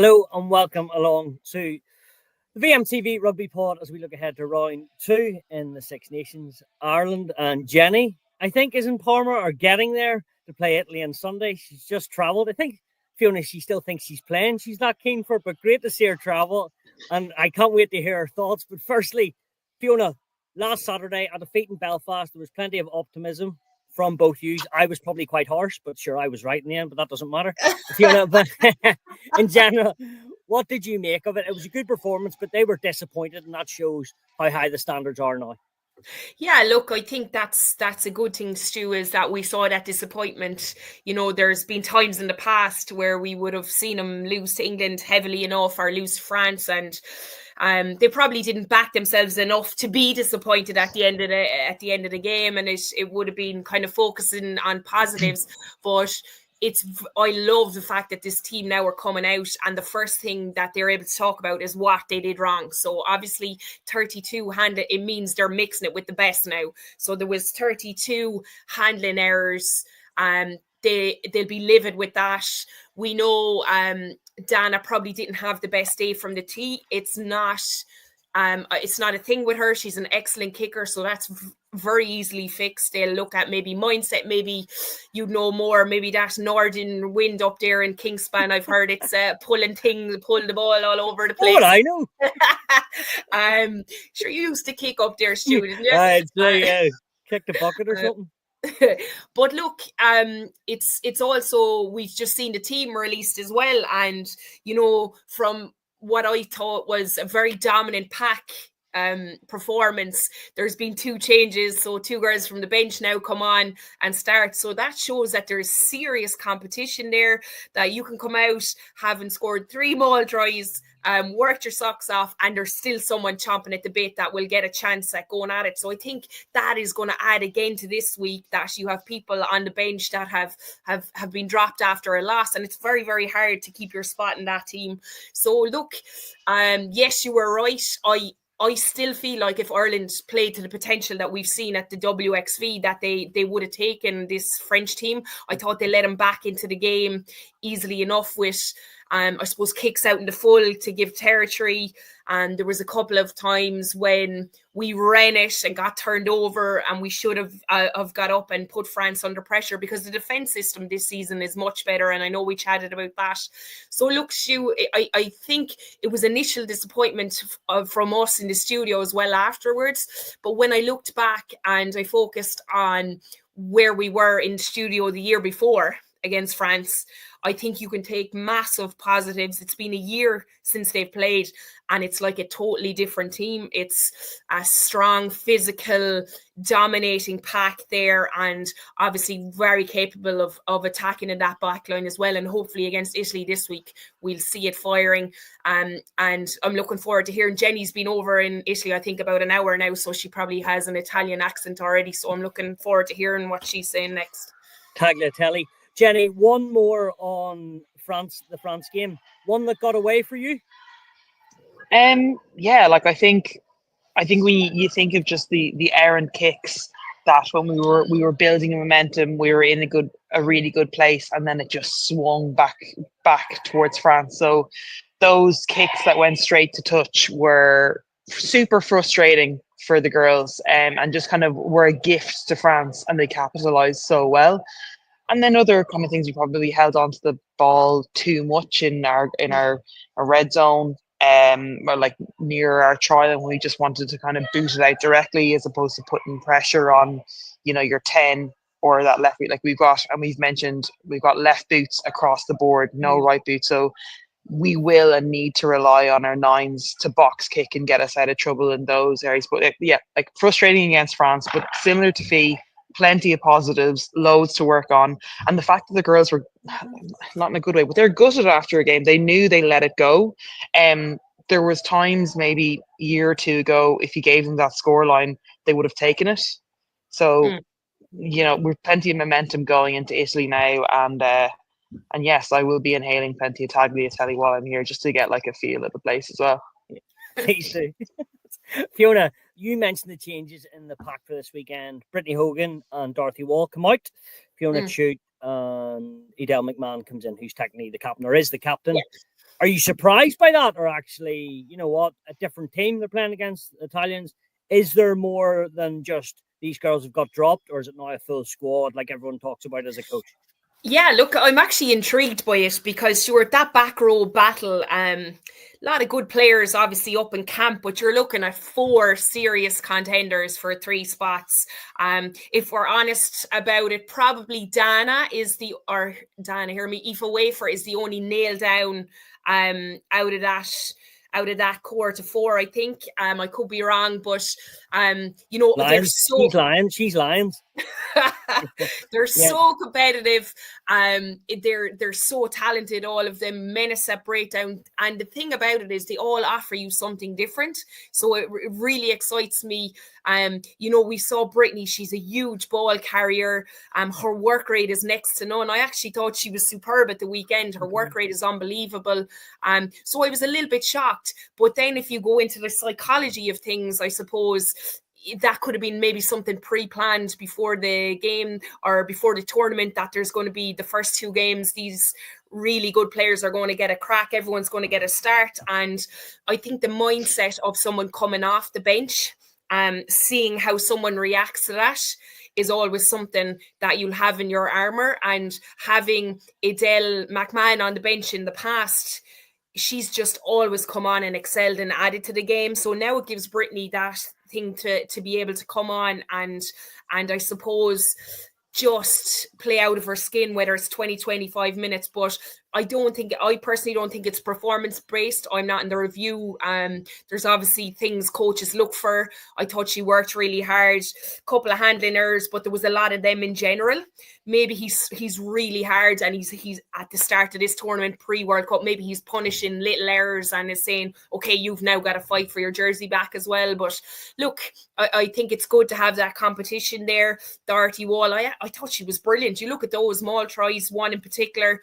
Hello and welcome along to the VMTV Rugby Pod as we look ahead to round 2 in the Six Nations. Ireland and Jenny, I think, is in Parma or getting there to play Italy on Sunday. She's just travelled. I think, Fiona, she still thinks she's playing. She's not keen for it, but great to see her travel. And I can't wait to hear her thoughts. But firstly, Fiona, last Saturday, a defeat in Belfast, there was plenty of optimism from both yous. I was probably quite harsh, but sure, I was right in the end, but that doesn't matter. Fiona, but in general, what did you make of it? It was a good performance, but they were disappointed, and that shows how high the standards are now. Yeah, look, I think that's a good thing, Stu, is that we saw that disappointment. You know, there's been times in the past where we would have seen them lose to England heavily enough or lose to France, and they probably didn't back themselves enough to be disappointed at the end of the game, and it would have been kind of focusing on positives. But I love the fact that this team now are coming out and the first thing that they're able to talk about is what they did wrong. So obviously 32 it means they're mixing it with the best now. So there was 32 handling errors. They'll be livid with that. We know Dana probably didn't have the best day from the tee. It's not a thing with her. She's an excellent kicker, so that's very easily fixed. They'll look at maybe mindset, maybe more, maybe that northern wind up there in Kingspan. I've heard it's pull the ball all over the place. Oh, I know. Sure, you used to kick up there, Stu, didn't you? Kick the bucket or something. But look, it's also, we've just seen the team released as well, and from what I thought was a very dominant pack performance, there's been 2 changes, so 2 girls from the bench now come on and start, so that shows that there's serious competition there, that you can come out having scored 3 maul tries, worked your socks off, and there's still someone chomping at the bit that will get a chance at going at it. So I think that is going to add again to this week, that you have people on the bench that have been dropped after a loss, and it's very, very hard to keep your spot in that team. So look, yes, you were right. I still feel like if Ireland played to the potential that we've seen at the WXV, that they would have taken this French team. I thought they let them back into the game easily enough with, I suppose, kicks out in the full to give territory. And there was a couple of times when we ran it and got turned over, and we should have got up and put France under pressure, because the defence system this season is much better. And I know we chatted about that. So look, Stu, I think it was initial disappointment from us in the studio as well afterwards. But when I looked back and I focused on where we were in the studio the year before against France, I think you can take massive positives. It's been a year since they've played, and it's like a totally different team. It's a strong, physical, dominating pack there, and obviously very capable of attacking in that back line as well. And hopefully against Italy this week, we'll see it firing. And I'm looking forward to hearing. Jenny's been over in Italy, I think, about an hour now, so she probably has an Italian accent already. So I'm looking forward to hearing what she's saying next. Tagliatelle. Jenny, one more on the France game. One that got away for you? Yeah, like I think when you think of just the errant kicks, that when we were building momentum, we were in a really good place, and then it just swung back towards France. So those kicks that went straight to touch were super frustrating for the girls, and just kind of were a gift to France, and they capitalized so well. And then other kind of things, we probably held on to the ball too much in our red zone, or like near our try line, when we just wanted to kind of boot it out directly, as opposed to putting pressure on, your 10 or that left boot. Like we've got left boots across the board, no right boot. So we will and need to rely on our 9s to box kick and get us out of trouble in those areas. But yeah, like frustrating against France, but similar to Fee, plenty of positives, loads to work on. And the fact that the girls were, not in a good way, but they're gutted after a game. They knew they let it go. There was times maybe a year or 2 ago, if you gave them that scoreline, they would have taken it. So, we've plenty of momentum going into Italy now. And yes, I will be inhaling plenty of tagliatelle while I'm here, just to get like a feel of the place as well. Please do. Fiona, you mentioned the changes in the pack for this weekend. Brittany Hogan and Dorothy Wall come out. Fiona Chute and Edel McMahon comes in, who's technically the captain, or is the captain. Are you surprised by that, or actually, you know what, a different team they're playing against, Italians? Is there more than just these girls have got dropped, or is it now a full squad like everyone talks about as a coach? Yeah, look, I'm actually intrigued by it because sure, that back row battle, a lot of good players obviously up in camp, but you're looking at 4 serious contenders for 3 spots. If we're honest about it, probably Dana, hear me, Aoife Wafer is the only nailed down out of that core to 4, I think. I could be wrong, but you know, Lions. He's Lions. She's Lions. They're so competitive. They're so talented, all of them. Menace that breakdown, and the thing about it is they all offer you something different. So it really excites me. You know, we saw Brittany. She's a huge ball carrier. Her work rate is next to none. I actually thought she was superb at the weekend. Her work rate is unbelievable. So I was a little bit shocked. But then if you go into the psychology of things, I suppose that could have been maybe something pre-planned before the game or before the tournament, that there's going to be the first 2 games. These really good players are going to get a crack. Everyone's going to get a start. And I think the mindset of someone coming off the bench, seeing how someone reacts to that is always something that you'll have in your armour. And having Adele McMahon on the bench in the past, she's just always come on and excelled and added to the game. So now it gives Brittany that thing to be able to come on and I suppose just play out of her skin, whether it's 20-25 minutes. But I personally don't think it's performance based. I'm not in the review. There's obviously things coaches look for. I thought she worked really hard, couple of handling errors, but there was a lot of them in general. Maybe he's really hard, and he's at the start of this tournament pre-World Cup, maybe he's punishing little errors and is saying, okay, you've now got to fight for your jersey back as well. But look, I think it's good to have that competition there. Doherty Wall, I thought she was brilliant. You look at those maul tries, one in particular,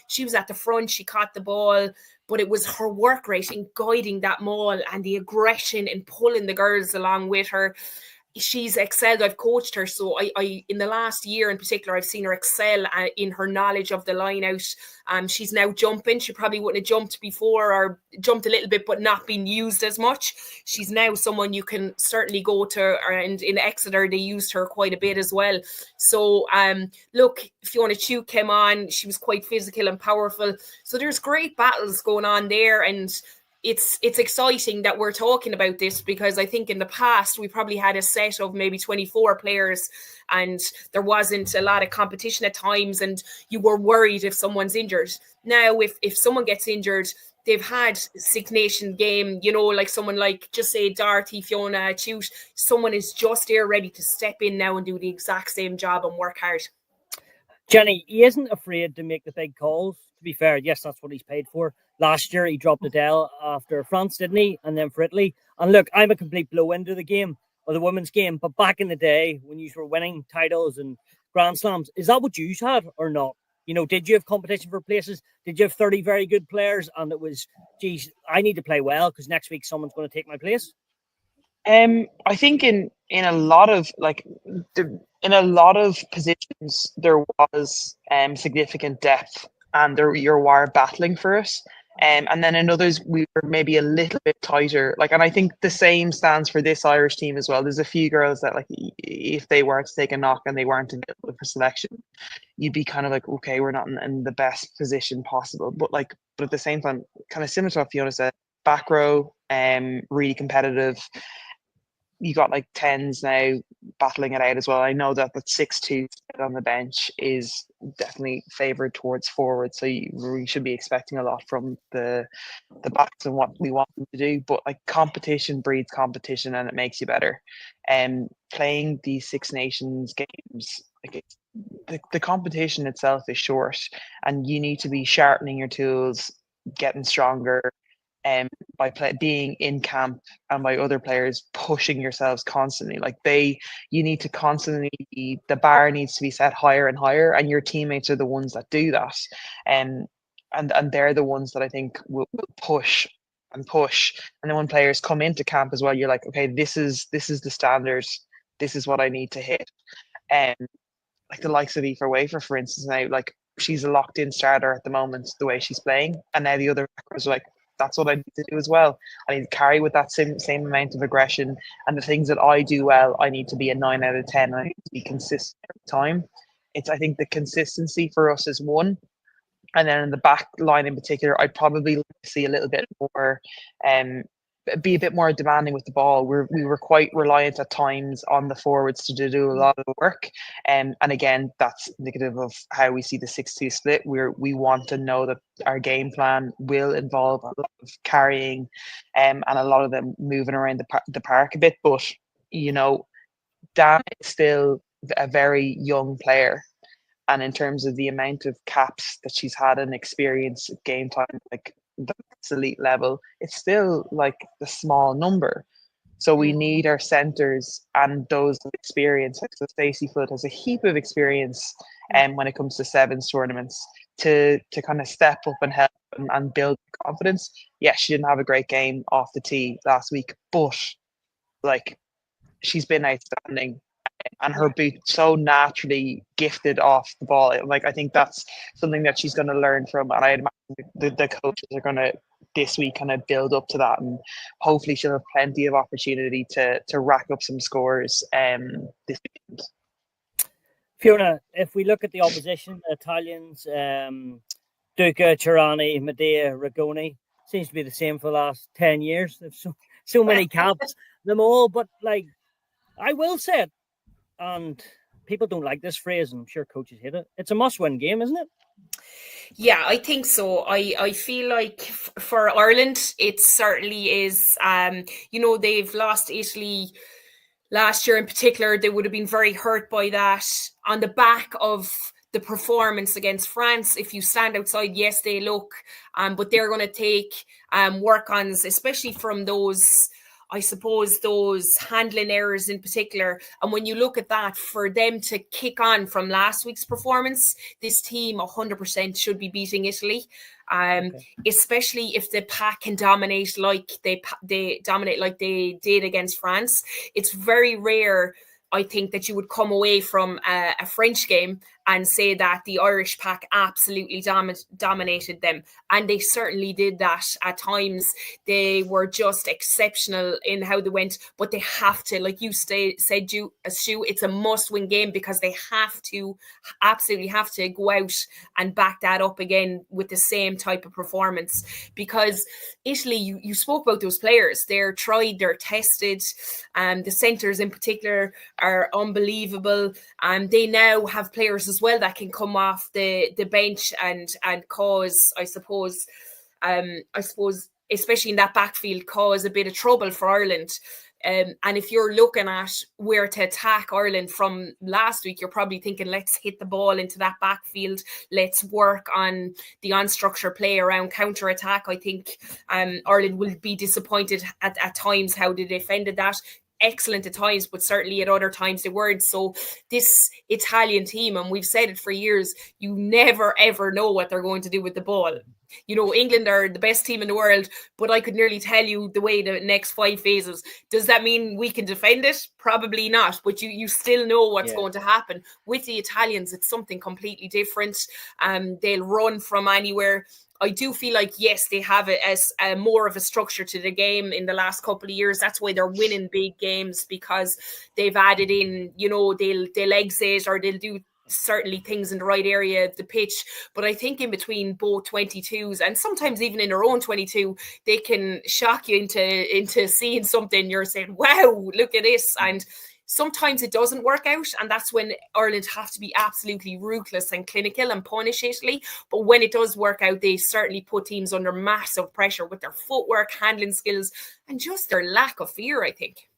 she was at the front, she caught the ball, but it was her work rate in guiding that maul and the aggression in pulling the girls along with her. She's excelled. I've coached her, so I in the last year in particular, I've seen her excel in her knowledge of the line out. She's now jumping. She probably wouldn't have jumped before, or jumped a little bit, but not been used as much. She's now someone you can certainly go to, and in Exeter they used her quite a bit as well. So look, Fiona Chu came on. She was quite physical and powerful. So there's great battles going on there, and it's exciting that we're talking about this, because I think in the past we probably had a set of maybe 24 players and there wasn't a lot of competition at times, and you were worried if someone's injured. Now if someone gets injured, they've had Six Nation game, you know, like someone like, just say Dorothy, Fiona, Chute, someone is just there ready to step in now and do the exact same job and work hard. Jenny, he isn't afraid to make the big calls. To be fair, yes, that's what he's paid for. Last year, he dropped Adele after France, didn't he? And then for Italy. And look, I'm a complete blow into the game, or the women's game. But back in the day, when you were winning titles and Grand Slams, is that what you had or not? You know, did you have competition for places? Did you have 30 very good players? And it was, geez, I need to play well because next week someone's going to take my place. I think in a lot of in a lot of positions there was significant depth, and you were battling for it. And then in others we were maybe a little bit tighter. And I think the same stands for this Irish team as well. There's a few girls that, if they weren't to take a knock and they weren't available for selection, you'd be kind of like, okay, we're not in the best position possible. But at the same time, kind of similar to what Fiona said, back row, really competitive. You got 10s now battling it out as well. I know that the 6-2 on the bench is definitely favoured towards forward, so we should be expecting a lot from the backs and what we want them to do. But competition breeds competition, and it makes you better. Playing these Six Nations games, the competition itself is short, and you need to be sharpening your tools, getting stronger. By being in camp and by other players pushing yourselves constantly. You need to constantly, the bar needs to be set higher and higher, and your teammates are the ones that do that. And they're the ones that I think will push and push. And then when players come into camp as well, you're like, okay, this is the standards. This is what I need to hit. The likes of Aoife Wafer, for instance, now, she's a locked in starter at the moment, the way she's playing. And now the other backers are like, that's what I need to do as well. I need to carry with that same amount of aggression, and the things that I do well, I need to be a 9 out of 10. I need to be consistent every time. I think the consistency for us is one. And then in the back line in particular, I'd probably see a little bit more, be a bit more demanding with the ball. We were quite reliant at times on the forwards to do a lot of the work. And again, that's indicative of how we see the 6-2 split. We want to know that our game plan will involve a lot of carrying, and a lot of them moving around the park a bit. But, Dan is still a very young player. And in terms of the amount of caps that she's had and experience game time, like that's elite level, it's still like the small number. So we need our centres and those experience. So Stacey Flood has a heap of experience when it comes to sevens tournaments to kind of step up and help and build confidence. Yeah, she didn't have a great game off the tee last week, but like she's been outstanding. And her boot so naturally gifted off the ball. Like, I think that's something that she's going to learn from. And I imagine the coaches are going to this week kind of build up to that. And hopefully she'll have plenty of opportunity to rack up some scores this weekend. Fiona, if we look at the opposition, the Italians, Duca, Tirani, Medea, Rigoni, seems to be the same for the last 10 years. There's so many caps, them all. But, like, I will say it, and people don't like this phrase, and I'm sure coaches hate it. It's a must-win game, isn't it? Yeah, I think so. I feel like for Ireland, it certainly is. They've lost Italy last year in particular. They would have been very hurt by that. On the back of the performance against France, if you stand outside, yes, they look, but they're going to take work-ons, especially from those, I suppose, those handling errors in particular. And when you look at that, for them to kick on from last week's performance, this team 100% should be beating Italy, especially if the pack can dominate like they dominate like they did against France. It's very rare, I think, that you would come away from a French game and say that the Irish pack absolutely dominated them. And they certainly did that at times. They were just exceptional in how they went, but they have to, like you said, Stu, it's a must-win game because they absolutely have to go out and back that up again with the same type of performance. Because Italy, you spoke about those players. They're tried, they're tested. The centres in particular are unbelievable. They now have players as well that can come off the bench and cause, I suppose, especially in that backfield, cause a bit of trouble for Ireland. And if you're looking at where to attack Ireland from last week, you're probably thinking, let's hit the ball into that backfield. Let's work on the unstructured play around counter-attack. I think Ireland will be disappointed at times how they defended that. Excellent at times, but certainly at other times they weren't. So this Italian team, and we've said it for years, you never ever know what they're going to do with the ball. England are the best team in the world, but I could nearly tell you the way the next 5 phases. Does that mean we can defend it? Probably not, but you still know what's going to happen. With the Italians, it's something completely different. They'll run from anywhere. I do feel like, yes, they have it as more of a structure to the game in the last couple of years. That's why they're winning big games, because they've added in, they'll exit or they'll do certainly things in the right area of the pitch. But I think in between both 22s and sometimes even in their own 22, they can shock you into seeing something. You're saying, wow, look at this. And sometimes it doesn't work out, and that's when Ireland have to be absolutely ruthless and clinical and punish Italy. But when it does work out, they certainly put teams under massive pressure with their footwork, handling skills, and just their lack of fear, I think.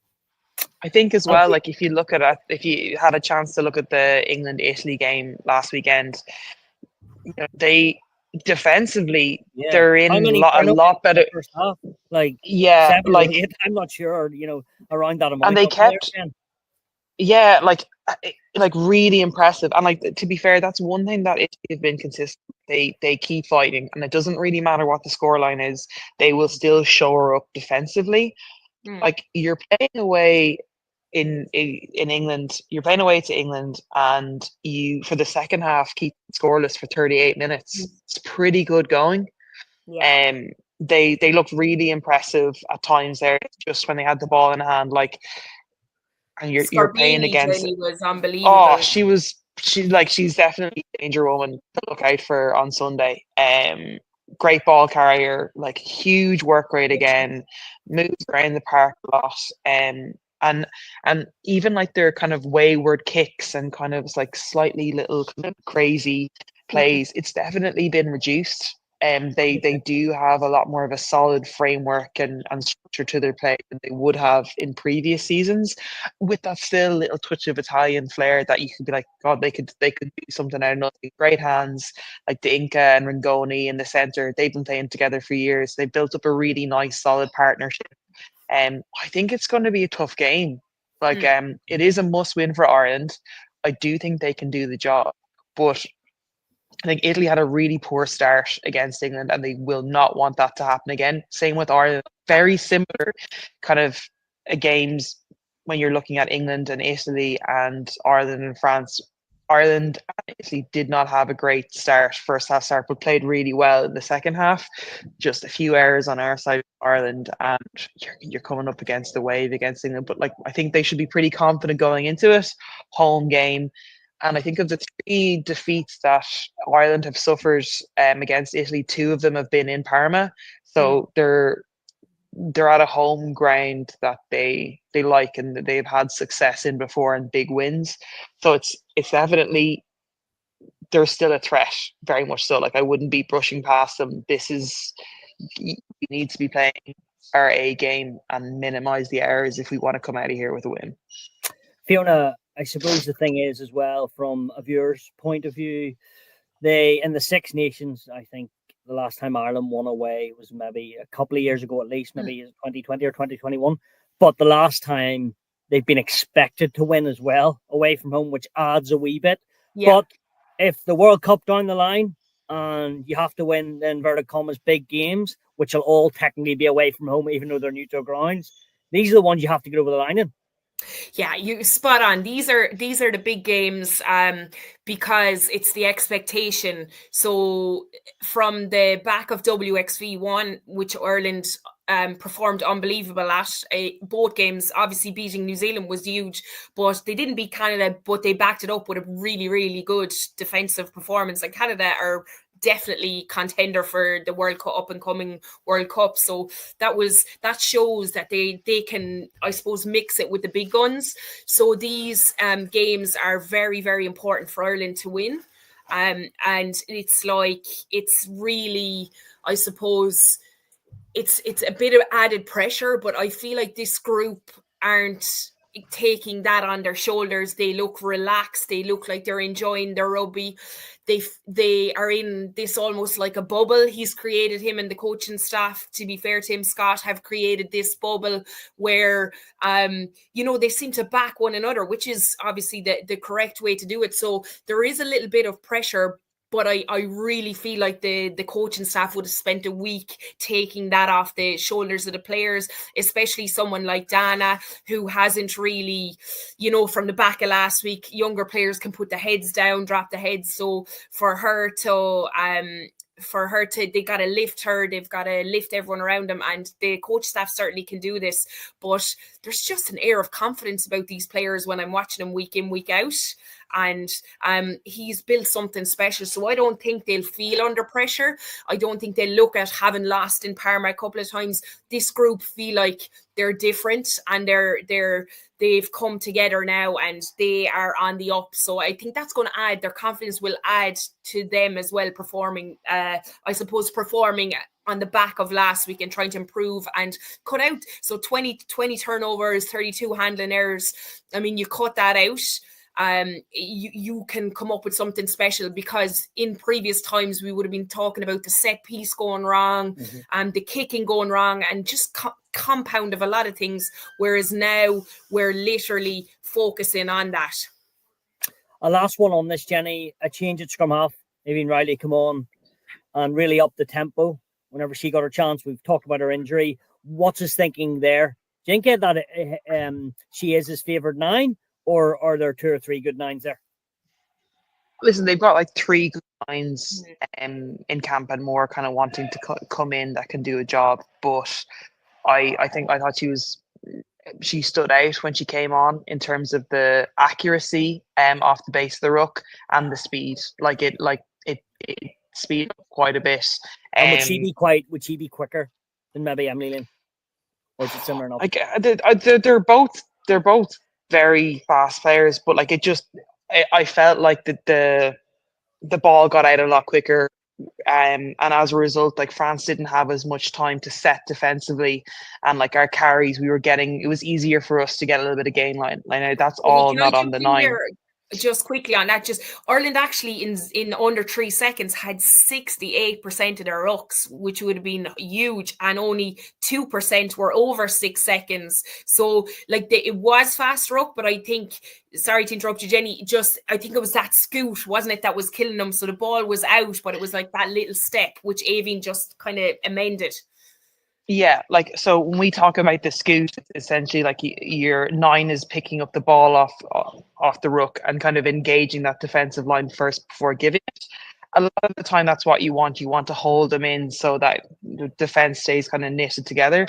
I think as well, like if you look at it, if you had a chance to look at the England-Italy game last weekend, they defensively they're in a lot better. First half, like 7 or 8, I'm not sure, around that amount. And they kept. Yeah, like really impressive. And like, to be fair, that's one thing that Italy have been consistent. They keep fighting, and it doesn't really matter what the scoreline is. They will still shore up defensively. Like, you're playing away in England, you're playing away to England, and you for the second half keep scoreless for 38 minutes. It's pretty good going. Yeah. They looked really impressive at times there, just when they had the ball in hand, like, and you're playing Scarbini, against. Jenny, was Oh, unbelievable. she's definitely a danger woman to look out for on Sunday. Great ball carrier, like huge work rate again, moves around the park a lot. And even like their kind of wayward kicks and kind of like slightly little kind of crazy plays, it's definitely been reduced. They do have a lot more of a solid framework and structure to their play than they would have in previous seasons, with that still little touch of Italian flair that you could be like, God, they could do something out of nothing. Great hands, like the Inca and Rangoni in the centre. They've been playing together for years. They've built up a really nice, solid partnership. I think it's going to be a tough game. Like, it is a must win for Ireland. I do think they can do the job, but I think Italy had a really poor start against England, and they will not want that to happen again. Same with Ireland. Very similar kind of games when you're looking at England and Italy and Ireland and France. Ireland and Italy did not have a great first half start, but played really well in the second half. Just a few errors on our side of Ireland, and you're coming up against the wave against England. But like, I think they should be pretty confident going into it. Home game. And I think of the 3 defeats that Ireland have suffered against Italy, 2 of them have been in Parma. So they're at a home ground that they like and that they've had success in before and big wins. So it's definitely, they're still a threat, very much so. Like, I wouldn't be brushing past them. We need to be playing our A game and minimize the errors if we want to come out of here with a win. Fiona, I suppose the thing is as well, from a viewer's point of view, in the Six Nations, I think the last time Ireland won away was maybe a couple of years ago at least, maybe 2020 or 2021. But the last time they've been expected to win as well away from home, which adds a wee bit. Yeah. But if the World Cup down the line and you have to win the inverted commas big games, which will all technically be away from home, even though they're neutral grounds, these are the ones you have to get over the line in. Yeah, you spot on. These are the big games because it's the expectation. So from the back of WXV1, which Ireland performed unbelievable at, both games, obviously beating New Zealand was huge, but they didn't beat Canada, but they backed it up with a really, really good defensive performance. And Canada are definitely contender for the World Cup, up and coming World Cup. So that shows that they can, I suppose, mix it with the big guns. So these games are very, very important for Ireland to win. And it's really, I suppose, it's a bit of added pressure, but I feel like this group aren't taking that on their shoulders. They look relaxed. They look like they're enjoying their rugby. They are in this almost like a bubble. He's created, him and the coaching staff, to be fair to him, Scott, have created this bubble where, they seem to back one another, which is obviously the correct way to do it. So there is a little bit of pressure, but I really feel like the coaching staff would have spent a week taking that off the shoulders of the players, especially someone like Dana, who hasn't really, from the back of last week, younger players can put the heads down, drop the heads. So for her to, they got to lift her, they've got to lift everyone around them, and the coach staff certainly can do this. But there's just an air of confidence about these players when I'm watching them week in, week out. And he's built something special. So I don't think they'll feel under pressure. I don't think they'll look at having lost in Parma a couple of times. This group feel like they're different, and they've come together now and they are on the up. So I think that's going to add, their confidence will add to them as well, performing on the back of last week and trying to improve and cut out. So 20 turnovers, 32 handling errors. I mean, you cut that out. You can come up with something special, because in previous times we would have been talking about the set piece going wrong and the kicking going wrong and just compound of a lot of things, whereas now we're literally focusing on that. A last one on this, Jenny, a change at scrum half. Aileen Riley come on and really up the tempo whenever she got her chance. We've talked about her injury. What's his thinking there? Jinka, that she is his favoured 9, or are there 2 or 3 good 9s there? Listen, they've got like 3 good 9s in camp and more kind of wanting to come in that can do a job. But I thought she stood out when she came on in terms of the accuracy off the base of the ruck and the speed. It speed up quite a bit. And would she be quicker than maybe Emily Lynn? Or is it similar enough? They're both very fast players, but like I felt like the ball got out a lot quicker. And as a result, like France didn't have as much time to set defensively, and like our carries, it was easier for us to get a little bit of gain line. Like that's all not on the 9. Just quickly on that, Ireland actually in under 3 seconds had 68% of their rucks, which would have been huge, and only 2% were over 6 seconds. So like it was fast ruck, but I think, sorry to interrupt you, Jenny, I think it was that scoot, wasn't it, that was killing them. So the ball was out, but it was like that little step, which Aoibhinn just kind of amended. Yeah, like, so when we talk about the scoot, essentially like your 9 is picking up the ball off the ruck and kind of engaging that defensive line first before giving it. A lot of the time, that's what you want. You want to hold them in so that the defense stays kind of knitted together.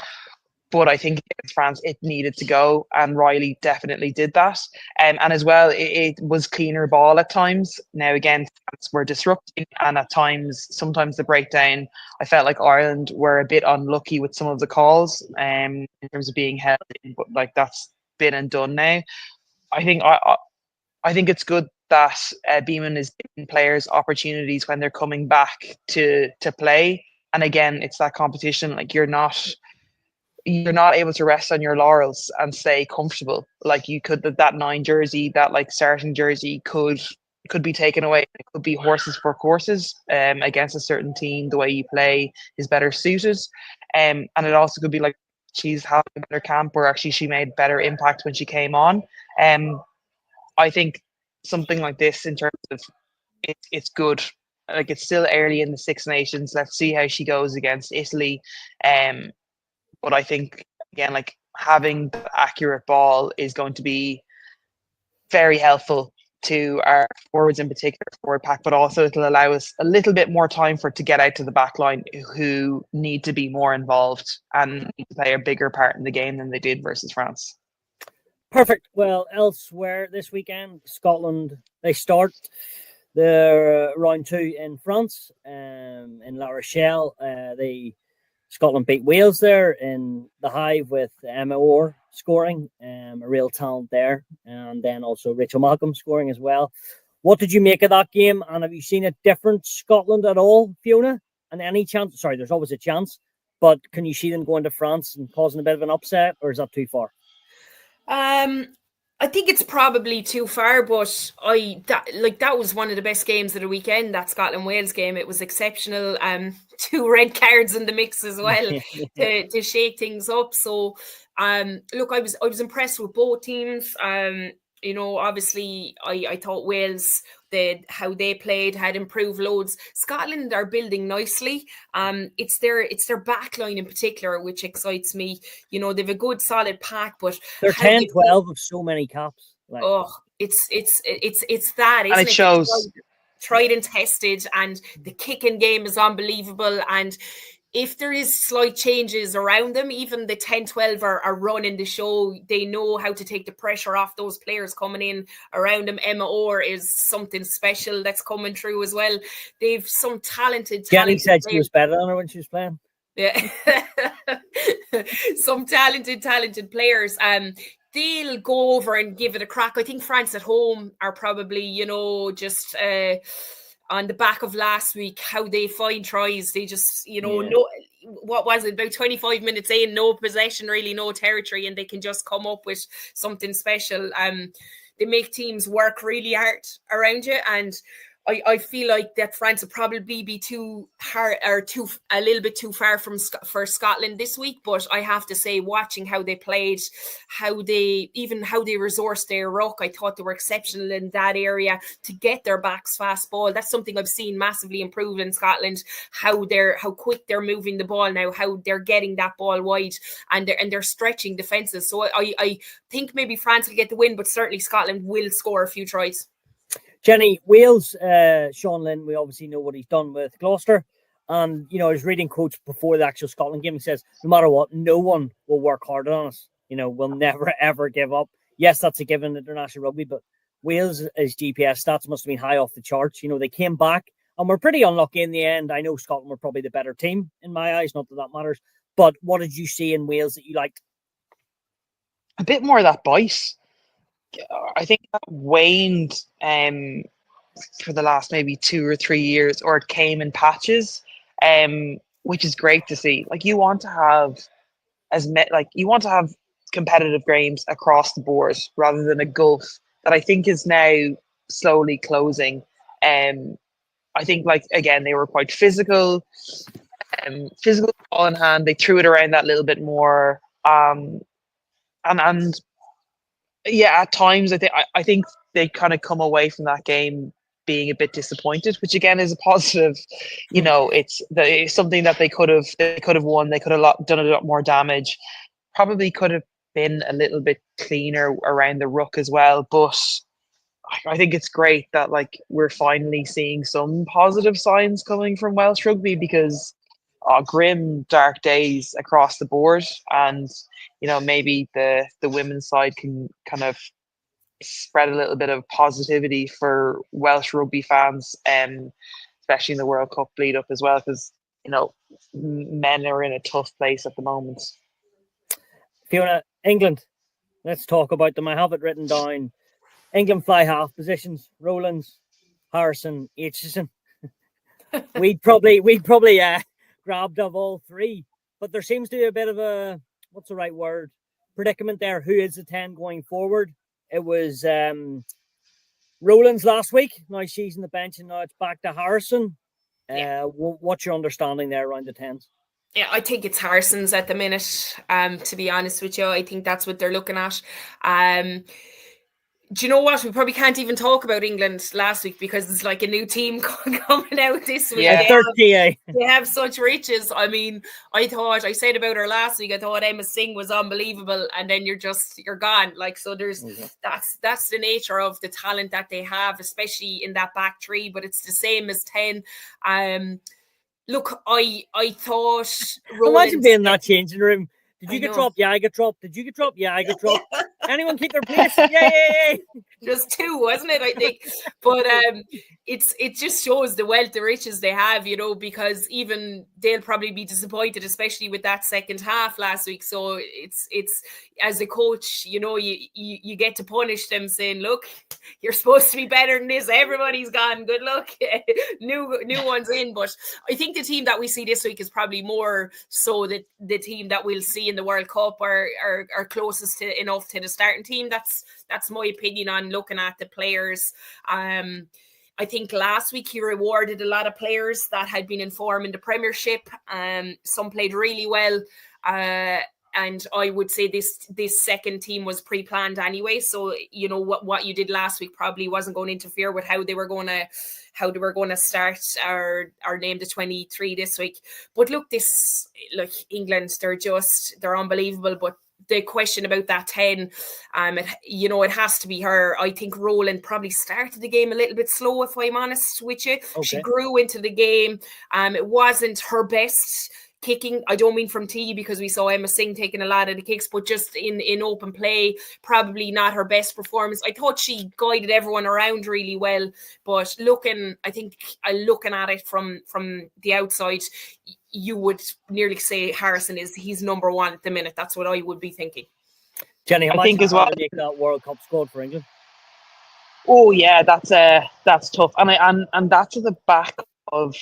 But I think against France, it needed to go, and Riley definitely did that. And as well, it was cleaner ball at times. Now, again, France were disrupting, and at times, sometimes the breakdown, I felt like Ireland were a bit unlucky with some of the calls in terms of being held in, but like that's been and done now. I think it's good that Beeman is giving players opportunities when they're coming back to play. And again, it's that competition. Like you're not able to rest on your laurels and stay comfortable. Like you could, that 9 jersey, that like starting jersey could be taken away. It could be horses for courses against a certain team. The way you play is better suited. And it also could be like she's having a better camp, or actually she made better impact when she came on. I think something like this in terms of it's good. Like it's still early in the Six Nations. Let's see how she goes against Italy. But I think, again, like having the accurate ball is going to be very helpful to our forwards, in particular, forward pack, but also it'll allow us a little bit more time to get out to the back line, who need to be more involved and need to play a bigger part in the game than they did versus France. Perfect. Well, elsewhere this weekend, Scotland, they start the round 2 in France, in La Rochelle. Scotland beat Wales there in the Hive with Emma Orr scoring, a real talent there, and then also Rachel Malcolm scoring as well. What did you make of that game, and have you seen a different Scotland at all, Fiona? And any chance? Sorry, there's always a chance, but can you see them going to France and causing a bit of an upset, or is that too far? I think it's probably too far, but that was one of the best games of the weekend, that Scotland-Wales game. It was exceptional. 2 red cards in the mix as well to shake things up. So, look, I was impressed with both teams. Obviously, I thought Wales, how they played had improved loads. Scotland are building nicely. It's their back line in particular which excites me. They've a good solid pack, but they're 10-12 of so many caps. Like, it's that, isn't and it shows. Tried and tested, and the kicking game is unbelievable. And if there is slight changes around them, even the 10-12 are running the show. They know how to take the pressure off those players coming in around them. Emma Orr is something special that's coming through as well. They've some talented Jenny said players. She was better than her when she was playing. Yeah. Some talented players. They'll go over and give it a crack. I think France at home are probably, just on the back of last week, how they find tries. They just, no, what was it, about 25 minutes in, no possession, really, no territory, and they can just come up with something special. They make teams work really hard around you, and I feel like that France will probably be too hard or a little bit too far for Scotland this week. But I have to say, watching how they played, how they resourced their ruck, I thought they were exceptional in that area to get their backs fast ball. That's something I've seen massively improve in Scotland. How quick they're moving the ball now, how they're getting that ball wide, and they're stretching defenses. So I think maybe France will get the win, but certainly Scotland will score a few tries. Jenny, Wales, Sean Lynn, we obviously know what he's done with Gloucester. And, I was reading quotes before the actual Scotland game. He says, no matter what, no one will work harder on us. We'll never, ever give up. Yes, that's a given in international rugby, but Wales' GPS stats must have been high off the charts. They came back and were pretty unlucky in the end. I know Scotland were probably the better team in my eyes, not that that matters. But what did you see in Wales that you liked? A bit more of that bite. I think that waned for the last maybe 2 or 3 years, or it came in patches, which is great to see. Like, you want to have competitive games across the board rather than a gulf that I think is now slowly closing. I think, like, again, they were quite physical ball in hand. They threw it around that little bit more, and yeah, at times I think they kind of come away from that game being a bit disappointed, which again is a positive. It's something that they could have won. They could have done a lot more damage. Probably could have been a little bit cleaner around the ruck as well. But I think it's great that, like, we're finally seeing some positive signs coming from Welsh rugby, because grim, dark days across the board, and maybe the women's side can kind of spread a little bit of positivity for Welsh rugby fans, especially in the World Cup lead up as well, because men are in a tough place at the moment. Fiona, England, let's talk about them. I have it written down. England fly half positions: Rowlands, Harrison, Aitchison. we'd probably grabbed of all three, but there seems to be a bit of a, what's the right word, predicament there. Who is the 10 going forward? It was Rowlands last week. Now she's in the bench, and now it's back to Harrison. Yeah. What's your understanding there around the 10s? Yeah, I think it's Harrison's at the minute. To be honest with you, I think that's what they're looking at. Do you know what? We probably can't even talk about England last week because it's like a new team coming out this week. Yeah. They have such riches. I mean, I said about her last week, I thought Emma Singh was unbelievable, and then you're gone. Like, so that's the nature of the talent that they have, especially in that back three, but it's the same as 10. Look, I thought imagine being in that changing room. Did you get dropped? Yeah, I get dropped. Did you get dropped? Yeah, I get dropped. Anyone keep their place? Yeah. Just 2, wasn't it? I think, but it just shows the wealth, the riches they have, because even they'll probably be disappointed, especially with that second half last week. So it's as a coach, you get to punish them, saying, look, you're supposed to be better than this. Everybody's gone. Good luck. New ones in. But I think the team that we see this week is probably more so that the team that we'll see in the World Cup are closest enough to the starting team. That's my opinion on looking at the players. I think last week he rewarded a lot of players that had been in form in the Premiership. Some played really well. And I would say this second team was pre-planned anyway. So, what you did last week probably wasn't going to interfere with how they were going to start or name the 23 this week. But look, England, they're unbelievable. But the question about that 10, it has to be her. I think Rowland probably started the game a little bit slow, if I'm honest with you. Okay. She grew into the game. It wasn't her best kicking. I don't mean from tee, because we saw Emma Singh taking a lot of the kicks, but just in open play, probably not her best performance. I thought she guided everyone around really well, but looking at it from the outside, you would nearly say Harrison he's number one at the minute. That's what I would be thinking. Jenny, I think as well to make that World Cup squad for England. Oh yeah, that's tough, and that's at the back of,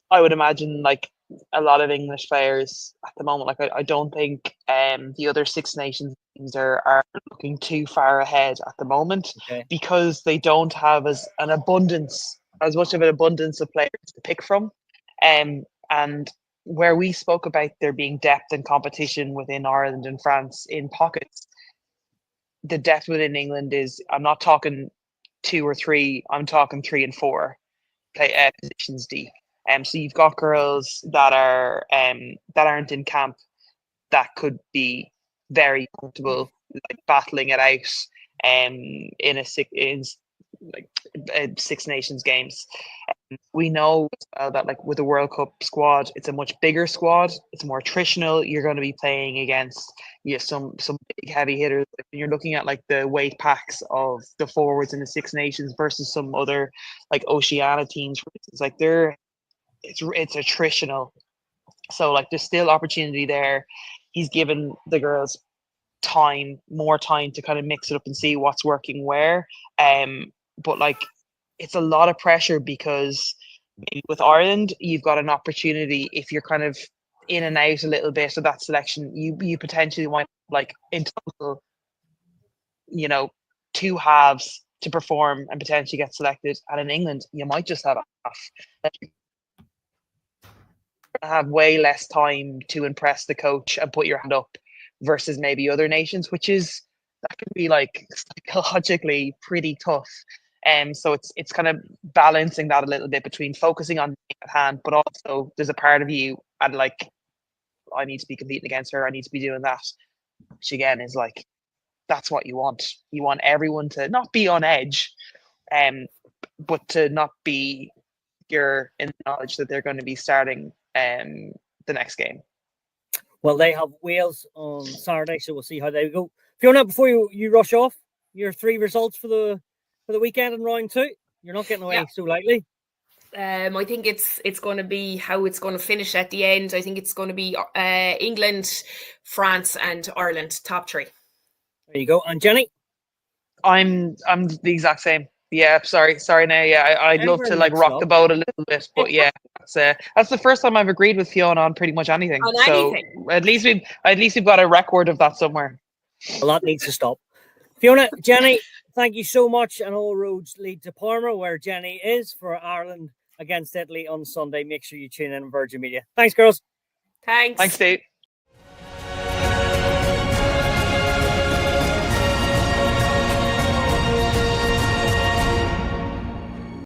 I would imagine, like, a lot of English players at the moment. Like I don't think the other Six Nations teams are looking too far ahead at the moment, because they don't have as much of an abundance of players to pick from. And where we spoke about there being depth and competition within Ireland and France in pockets, the depth within England is, I'm not talking 2 or 3, I'm talking 3 and 4 positions deep. So you've got girls that aren't in camp that could be very comfortable, like battling it out in Six Nations games. We know as well that, like, with the World Cup squad, it's a much bigger squad. It's more attritional. You're going to be playing against some big heavy hitters. You're looking at like the weight packs of the forwards in the Six Nations versus some other like Oceania teams, for instance. Like it's attritional. So like there's still opportunity there. He's given the girls more time to kind of mix it up and see what's working where. But like, it's a lot of pressure, because with Ireland, you've got an opportunity, if you're kind of in and out a little bit of that selection, you potentially want, like, in total, 2 halves to perform and potentially get selected. And in England, you might just have a half. Have way less time to impress the coach and put your hand up versus maybe other nations, that can be like psychologically pretty tough. So it's kind of balancing that a little bit between focusing on at hand, but also there's a part of you and like, I need to be competing against her, I need to be doing that, which again is like, that's what you want. You want everyone to not be on edge, but to not be secure in the knowledge that they're going to be starting the next game. Well, they have Wales on Saturday, so we'll see how they go. Fiona, before you rush off, your 3 results for the weekend in round 2. You're not getting away so lightly. I think it's going to be how it's going to finish at the end. I think it's going to be England, France, and Ireland, top 3. There you go. And Jenny? I'm the exact same. Yeah, sorry now. Yeah, I'd love to like rock the boat a little bit, but yeah, that's the first time I've agreed with Fiona on pretty much anything. So at least we've got a record of that somewhere. Well, that needs to stop. Fiona, Jenny, thank you so much, and all roads lead to Parma, where Jenny is for Ireland against Italy on Sunday. Make sure you tune in on Virgin Media. Thanks, girls. Thanks, Steve.